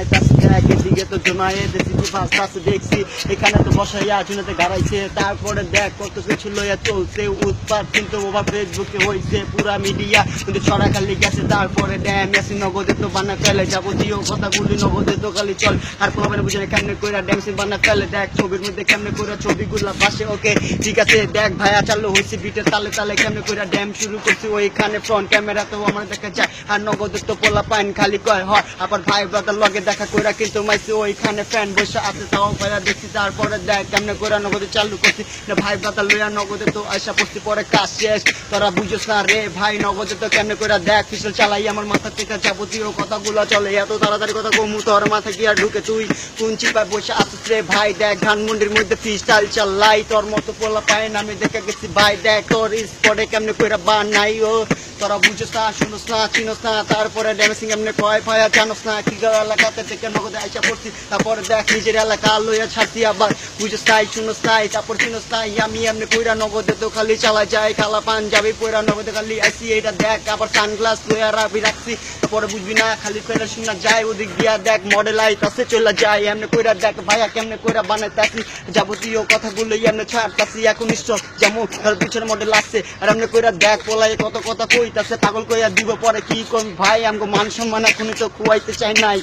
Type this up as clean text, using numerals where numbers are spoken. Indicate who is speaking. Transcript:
Speaker 1: বানাইতাছি এদিকে তো জমায়ে দেখছি ফাঁস দেখছি এখানে তো বসাইয়া চুনাতে গাড়াইছে তারপরে দেখ কত কিছু লইয়া চলছে উৎপাত কিন্তু ওভার ফেসবুকে হয়েছে পুরা মিডিয়া কিন্তু ছড়া খালি গেছে তারপরে ড্যাম মেসি নগদে তো বানা ফেলে যাবতীয় কথাগুলি নগদে তো খালি চল আর প্রমাণে বুঝে কেমনে কইরা ড্যান্সিং বানা ফেলে দেখ ছবির মধ্যে কেমনে কইরা ছবিগুলা পাশে ওকে ঠিক আছে দেখ ভাইয়া চালু হয়েছে বিটের তালে তালে কেমনে কইরা ড্যাম শুরু করছি ওইখানে ফ্রন্ট ক্যামেরা তো আমার দেখা যায় আর নগদে তো পোলা পাইন খালি কয় হয় আবার ভাই ব্রাদার লগে দেখা কইরা কিন্তু মাইছে ওইখানে ফ্যান বসে আছে তাও ভাইয়া দেখছি তারপরে দেখ কেমনে কইরা নগদে চালু করছি ভাই ব্রাদার লইয়া নগদে তো আশা পড়ছি পরে কাজ শেষ তোরা বুঝোস না রে ভাই নগদে তো কেমনে কইরা দেখ পিছল চালাই আমার মাথা থেকে যাবতীয় কথাগুলো চলে এত তাড়াতাড়ি কথা কমু তোর মাথা কি আর ঢুকে তুই কোন চিপায় বসে আসিস রে ভাই দেখ ধানমন্ডির মধ্যে ফ্রিস্টাইল চালাই তোর মতো পোলা পায় না আমি দেখে গেছি ভাই দেখ তোর স্পটে কেমনে কইরা বানাই ও তোরা বুঝোস না শুনোস না চিনোস না তারপরে ড্যান্সিং এমনি কয় ভাইয়া জানোস না কি এলাকাতে থেকে নগদে আইসা পড়ছি তারপরে দেখ নিজের এলাকা লইয়া ছাড়ছি আবার বুঝোস তাই শুনোস তাই তারপর চিনোস তাই আমি এমনি কইরা নগদে তো খালি চালা যায় খালা পাঞ্জাবি পইরা নগদে খালি আইসি এটা দেখ আবার সানগ্লাস লইয়া রাখছি তারপরে বুঝবি না খালি ফেলে শুনা যায় ওদিক দিয়া দেখ মডেল আইতাছে চলে যায় এমনি কইরা দেখ ভাইয়া কেমনে কইরা বানাইতাছি যাবতীয় কথাগুলো এমনি ছাড়তাছি এখন নিশ্চয় যেমন পিছনে মডেল আসছে আর এমনি কইরা দেখ পোলাই কত কথা কইতাছে পাগল কইয়া দিব পরে কি কোন ভাই আমগো মান সম্মান এখনই তো খুয়াইতে চাই নাই